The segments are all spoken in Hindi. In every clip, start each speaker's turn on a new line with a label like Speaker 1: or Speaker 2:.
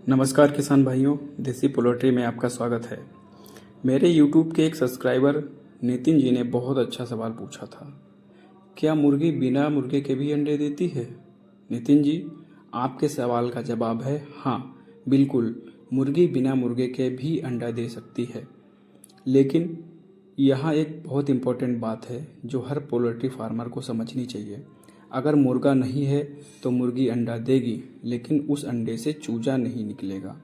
Speaker 1: नमस्कार किसान भाइयों, देसी पोल्ट्री में आपका स्वागत है। मेरे YouTube के एक सब्सक्राइबर नितिन जी ने बहुत अच्छा सवाल पूछा था। क्या मुर्गी बिना मुर्गे के भी अंडे देती है? नितिन जी, आपके सवाल का जवाब है हाँ, बिल्कुल। मुर्गी बिना मुर्गे के भी अंडा दे सकती है। लेकिन यहाँ एक बहुत इम्पोर्टेंट बात है जो हर पोल्ट्री फार्मर को समझनी चाहिए। अगर मुर्गा नहीं है तो मुर्गी अंडा देगी, लेकिन उस अंडे से चूजा नहीं निकलेगा।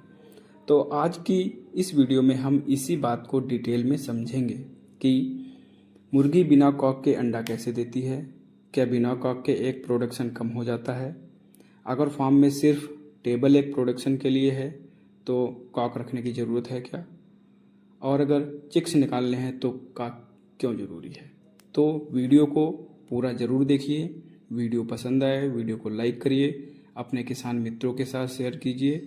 Speaker 1: तो आज की इस वीडियो में हम इसी बात को डिटेल में समझेंगे कि मुर्गी बिना कॉक के अंडा कैसे देती है, क्या बिना कॉक के एग प्रोडक्शन कम हो जाता है, अगर फार्म में सिर्फ टेबल एग प्रोडक्शन के लिए है तो कॉक रखने की ज़रूरत है क्या, और अगर चिक्स निकालने हैं तो कॉक क्यों ज़रूरी है। तो वीडियो को पूरा ज़रूर देखिए। वीडियो पसंद आए वीडियो को लाइक करिए, अपने किसान मित्रों के साथ शेयर कीजिए।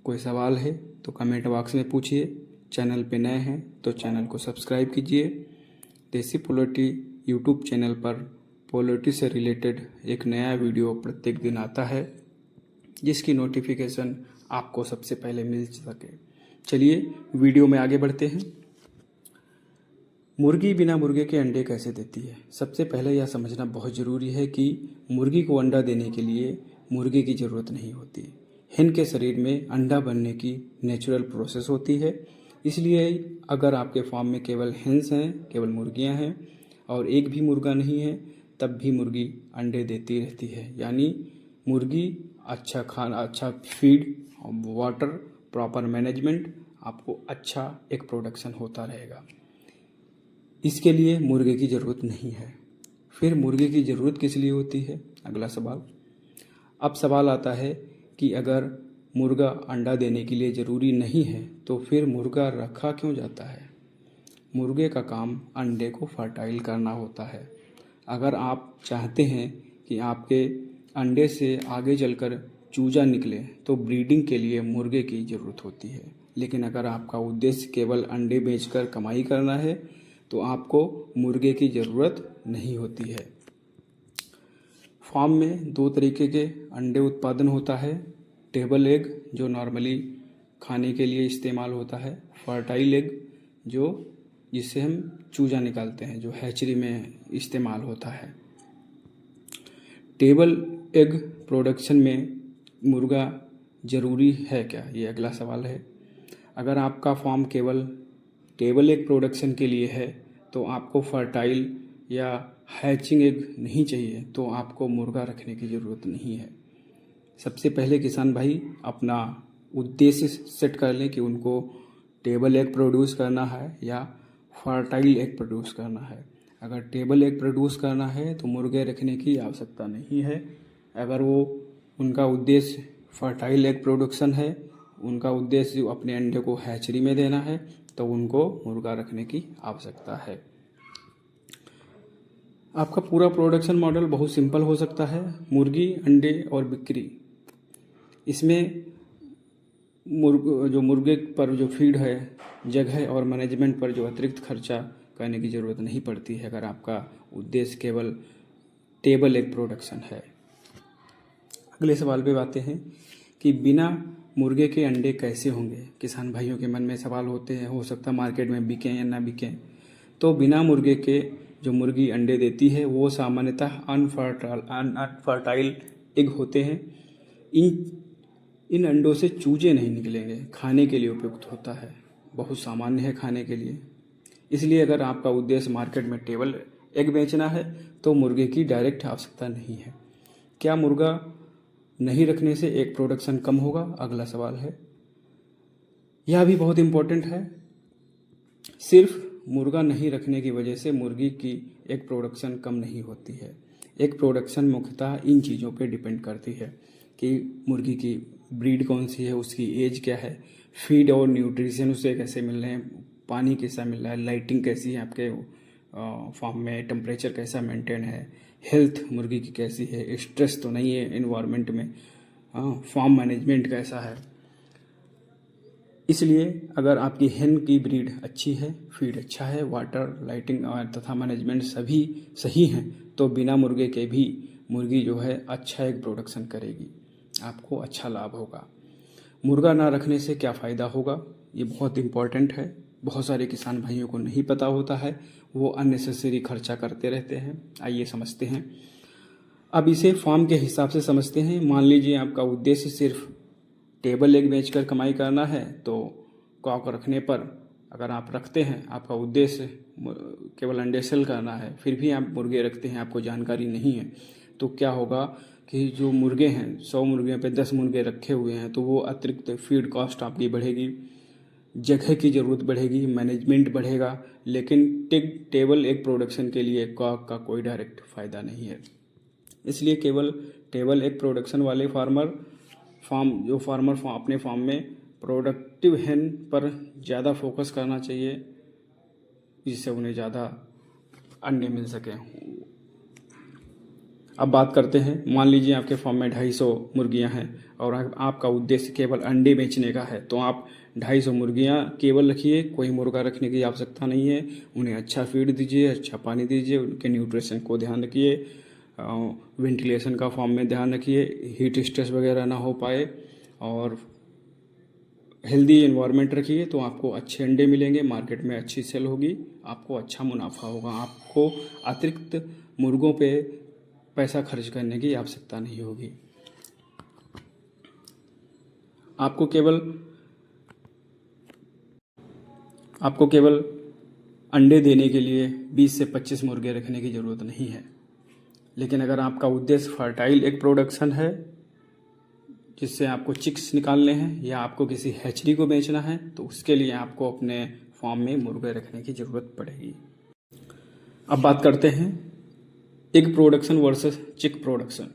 Speaker 1: कोई सवाल है तो कमेंट बॉक्स में पूछिए। चैनल पे नए हैं तो चैनल को सब्सक्राइब कीजिए। देसी पोल्ट्री यूट्यूब चैनल पर पोल्ट्री से रिलेटेड एक नया वीडियो प्रत्येक दिन आता है, जिसकी नोटिफिकेशन आपको सबसे पहले मिल सके। चलिए वीडियो में आगे बढ़ते हैं। मुर्गी बिना मुर्गे के अंडे कैसे देती है? सबसे पहले यह समझना बहुत ज़रूरी है कि मुर्गी को अंडा देने के लिए मुर्गे की ज़रूरत नहीं होती। hen के शरीर में अंडा बनने की नेचुरल प्रोसेस होती है। इसलिए अगर आपके फार्म में केवल हेन्स हैं, केवल मुर्गियां हैं और एक भी मुर्गा नहीं है, तब भी मुर्गी अंडे देती रहती है। यानी मुर्गी अच्छा खाना, अच्छा फीड, वाटर, प्रॉपर मैनेजमेंट, आपको अच्छा एक प्रोडक्शन होता रहेगा। इसके लिए मुर्गे की ज़रूरत नहीं है। फिर मुर्गे की ज़रूरत किस लिए होती है? अगला सवाल। अब सवाल आता है कि अगर मुर्गा अंडा देने के लिए ज़रूरी नहीं है तो फिर मुर्गा रखा क्यों जाता है? मुर्गे का काम अंडे को फर्टाइल करना होता है। अगर आप चाहते हैं कि आपके अंडे से आगे चलकर चूजा निकले तो ब्रीडिंग के लिए मुर्गे की ज़रूरत होती है। लेकिन अगर आपका उद्देश्य केवल अंडे बेचकर कमाई करना है तो आपको मुर्गे की ज़रूरत नहीं होती है। फार्म में दो तरीके के अंडे उत्पादन होता है। टेबल एग जो नॉर्मली खाने के लिए इस्तेमाल होता है, फर्टाइल एग जिससे हम चूजा निकालते हैं, जो हैचरी में इस्तेमाल होता है। टेबल एग प्रोडक्शन में मुर्गा ज़रूरी है क्या, ये अगला सवाल है। अगर आपका फार्म केवल टेबल एग प्रोडक्शन के लिए है तो आपको फर्टाइल या हैचिंग एग नहीं चाहिए, तो आपको मुर्गा रखने की ज़रूरत नहीं है। सबसे पहले किसान भाई अपना उद्देश्य सेट कर लें कि उनको टेबल एग प्रोड्यूस करना है या फर्टाइल एग प्रोड्यूस करना है। अगर टेबल एग प्रोड्यूस करना है तो मुर्गे रखने की आवश्यकता नहीं है। अगर उनका उद्देश्य फर्टाइल एग प्रोडक्शन है, उनका उद्देश्य अपने अंडे को हैचरी में देना है, तो उनको मुर्गा रखने की आवश्यकता है। आपका पूरा प्रोडक्शन मॉडल बहुत सिंपल हो सकता है। मुर्गी, अंडे और बिक्री। इसमें मुर्गे पर जो फीड है, जगह और मैनेजमेंट पर जो अतिरिक्त खर्चा करने की ज़रूरत नहीं पड़ती है, अगर आपका उद्देश्य केवल टेबल एग प्रोडक्शन है। अगले सवाल पे आते हैं कि बिना मुर्गे के अंडे कैसे होंगे। किसान भाइयों के मन में सवाल होते हैं, हो सकता है मार्केट में बिकें या ना बिकें। तो बिना मुर्गे के जो मुर्गी अंडे देती है वो सामान्यतः अनफर्टाइल एग होते हैं। इन अंडों से चूजे नहीं निकलेंगे, खाने के लिए उपयुक्त होता है, बहुत सामान्य है खाने के लिए। इसलिए अगर आपका उद्देश्य मार्केट में टेबल एग बेचना है तो मुर्गे की डायरेक्ट आवश्यकता नहीं है। क्या मुर्गा नहीं रखने से एग प्रोडक्शन कम होगा? अगला सवाल है। यह भी बहुत इम्पोर्टेंट है। सिर्फ मुर्गा नहीं रखने की वजह से मुर्गी की एग प्रोडक्शन कम नहीं होती है। एग प्रोडक्शन मुख्यतः इन चीज़ों पे डिपेंड करती है कि मुर्गी की ब्रीड कौन सी है, उसकी एज क्या है, फीड और न्यूट्रिशन उसे कैसे मिल रहे हैं, पानी कैसा मिल रहा है, लाइटिंग कैसी है आपके फार्म में, टेम्परेचर कैसा मेंटेन है, हेल्थ मुर्गी की कैसी है, स्ट्रेस तो नहीं है इन्वायरमेंट में, फार्म मैनेजमेंट कैसा है। इसलिए अगर आपकी hen की ब्रीड अच्छी है, फीड अच्छा है, वाटर, लाइटिंग तथा मैनेजमेंट सभी सही हैं, तो बिना मुर्गे के भी मुर्गी जो है अच्छा एक प्रोडक्शन करेगी, आपको अच्छा लाभ होगा। मुर्गा ना रखने से क्या फ़ायदा होगा, ये बहुत इम्पॉर्टेंट है। बहुत सारे किसान भाइयों को नहीं पता होता है, वो अननेसेसरी खर्चा करते रहते हैं। आइए समझते हैं। अब इसे फार्म के हिसाब से समझते हैं। मान लीजिए आपका उद्देश्य सिर्फ टेबल एग बेचकर कमाई करना है, तो कॉक रखने पर अगर आप रखते हैं, आपका उद्देश्य केवल अंडे सेल करना है, फिर भी आप मुर्गे रखते हैं, आपको जानकारी नहीं है, तो क्या होगा कि जो मुर्गे हैं, 100 मुर्गियों पे 10 मुर्गे रखे हुए हैं, तो वो अतिरिक्त फीड कॉस्ट आपकी बढ़ेगी, जगह की ज़रूरत बढ़ेगी, मैनेजमेंट बढ़ेगा, लेकिन टेबल एग प्रोडक्शन के लिए कॉक का कोई डायरेक्ट फ़ायदा नहीं है। इसलिए केवल टेबल एग प्रोडक्शन वाले फार्मर अपने फार्म में प्रोडक्टिव हेन पर ज़्यादा फोकस करना चाहिए, जिससे उन्हें ज़्यादा अंडे मिल सकें। अब बात करते हैं। मान लीजिए आपके फार्म में 250 मुर्गियां हैं और आपका उद्देश्य केवल अंडे बेचने का है, तो आप 250 मुर्गियां केवल रखिए, कोई मुर्गा रखने की आवश्यकता नहीं है। उन्हें अच्छा फीड दीजिए, अच्छा पानी दीजिए, उनके न्यूट्रिशन को ध्यान रखिए, वेंटिलेशन का फार्म में ध्यान रखिए, हीट स्ट्रेस वगैरह ना हो पाए, और हेल्दी एनवायरनमेंट रखिए, तो आपको अच्छे अंडे मिलेंगे, मार्केट में अच्छी सेल होगी, आपको अच्छा मुनाफा होगा। आपको अतिरिक्त मुर्गों पे पैसा खर्च करने की आवश्यकता नहीं होगी। आपको केवल अंडे देने के लिए 20 से 25 मुर्गे रखने की ज़रूरत नहीं है। लेकिन अगर आपका उद्देश्य फर्टाइल एग प्रोडक्शन है, जिससे आपको चिक्स निकालने हैं या आपको किसी हैचरी को बेचना है, तो उसके लिए आपको अपने फार्म में मुर्गे रखने की ज़रूरत पड़ेगी। अब बात करते हैं एग प्रोडक्शन वर्सेस चिक प्रोडक्शन।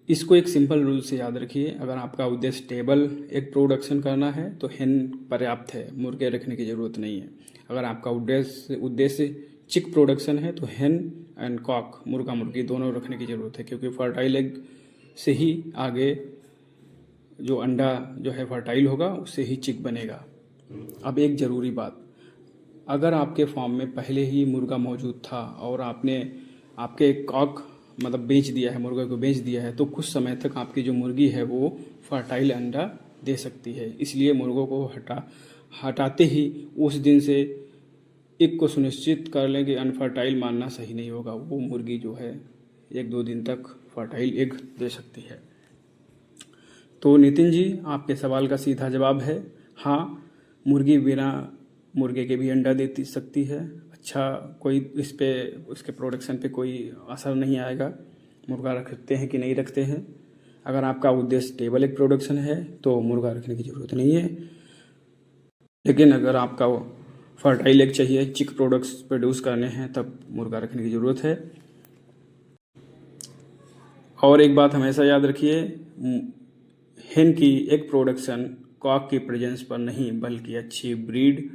Speaker 1: इसको एक सिंपल रूल से याद रखिए। अगर आपका उद्देश्य टेबल एग प्रोडक्शन करना है, तो हेन पर्याप्त है, मुर्गे रखने की ज़रूरत नहीं है। अगर आपका उद्देश्य चिक प्रोडक्शन है, तो हेन एंड कॉक, मुर्गा मुर्गी दोनों रखने की ज़रूरत है, क्योंकि फर्टाइल एग से ही आगे जो अंडा जो है फर्टाइल होगा, उससे ही चिक बनेगा। अब एक ज़रूरी बात, अगर आपके फार्म में पहले ही मुर्गा मौजूद था और आपके कॉक बेच दिया है, मुर्गे को बेच दिया है, तो कुछ समय तक आपकी जो मुर्गी है वो फर्टाइल अंडा दे सकती है। इसलिए मुर्गों को हटाते ही उस दिन से एक को सुनिश्चित कर लें कि अनफर्टाइल मानना सही नहीं होगा। वो मुर्गी जो है 1-2 दिन तक फर्टाइल एग दे सकती है। तो नितिन जी, आपके सवाल का सीधा जवाब है हाँ, मुर्गी बिना मुर्गे के भी अंडा देती सकती है। अच्छा, कोई इस पे उसके प्रोडक्शन पे कोई असर नहीं आएगा। मुर्गा रखते हैं कि नहीं रखते हैं, अगर आपका उद्देश्य टेबल एग प्रोडक्शन है तो मुर्गा रखने की ज़रूरत नहीं है। लेकिन अगर आपका फर्टाइल एग चाहिए, चिक प्रोडक्ट्स प्रोड्यूस करने हैं, तब मुर्गा रखने की ज़रूरत है। और एक बात हमेशा याद रखिए, हेन की एग प्रोडक्शन कॉक की प्रेजेंस पर नहीं, बल्कि अच्छी ब्रीड,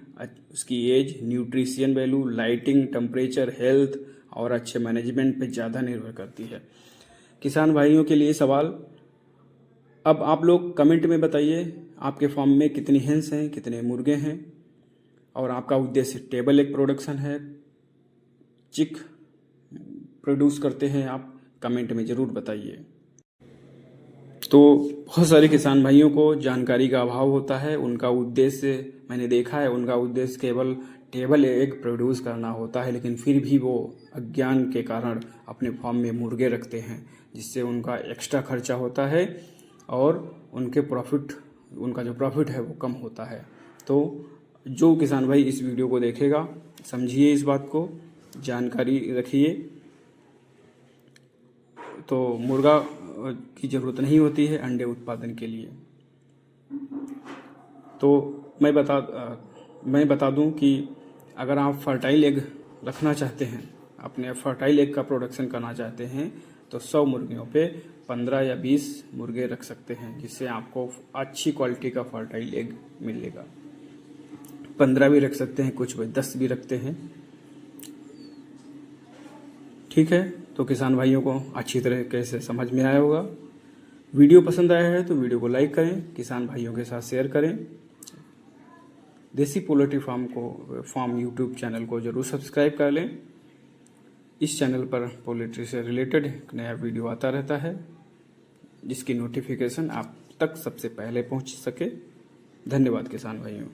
Speaker 1: उसकी age, nutrition value, lighting, temperature, health और अच्छे मैनेजमेंट पे ज़्यादा निर्भर करती है। किसान भाइयों के लिए सवाल, अब आप लोग कमेंट में बताइए आपके फार्म में कितनी हेन्स हैं, कितने मुर्गे हैं, और आपका उद्देश्य टेबल एग प्रोडक्शन है, चिक प्रोड्यूस करते हैं आप, कमेंट में ज़रूर बताइए। तो बहुत सारे किसान भाइयों को जानकारी का अभाव होता है। उनका उद्देश्य, मैंने देखा है, उनका उद्देश्य केवल टेबल एग प्रोड्यूस करना होता है, लेकिन फिर भी वो अज्ञान के कारण अपने फार्म में मुर्गे रखते हैं, जिससे उनका एक्स्ट्रा खर्चा होता है और उनका जो प्रॉफिट है वो कम होता है। तो जो किसान भाई इस वीडियो को देखेगा, समझिए इस बात को, जानकारी रखिए। तो मुर्गा की ज़रूरत नहीं होती है अंडे उत्पादन के लिए। तो मैं बता दूं कि अगर आप फर्टाइल एग रखना चाहते हैं, अपने फर्टाइल एग का प्रोडक्शन करना चाहते हैं, तो 100 मुर्गियों पे 15 या 20 मुर्गे रख सकते हैं, जिससे आपको अच्छी क्वालिटी का फर्टाइल एग मिलेगा। 15 भी रख सकते हैं, कुछ 10 भी रखते हैं। ठीक है, तो किसान भाइयों को अच्छी तरीके से समझ में आया होगा। वीडियो पसंद आया है तो वीडियो को लाइक करें, किसान भाइयों के साथ शेयर करें। देसी पोल्ट्री फार्म यूट्यूब चैनल को जरूर सब्सक्राइब कर लें। इस चैनल पर पोल्ट्री से रिलेटेड नया वीडियो आता रहता है, जिसकी नोटिफिकेशन आप तक सबसे पहले पहुंच सके। धन्यवाद किसान भाइयों।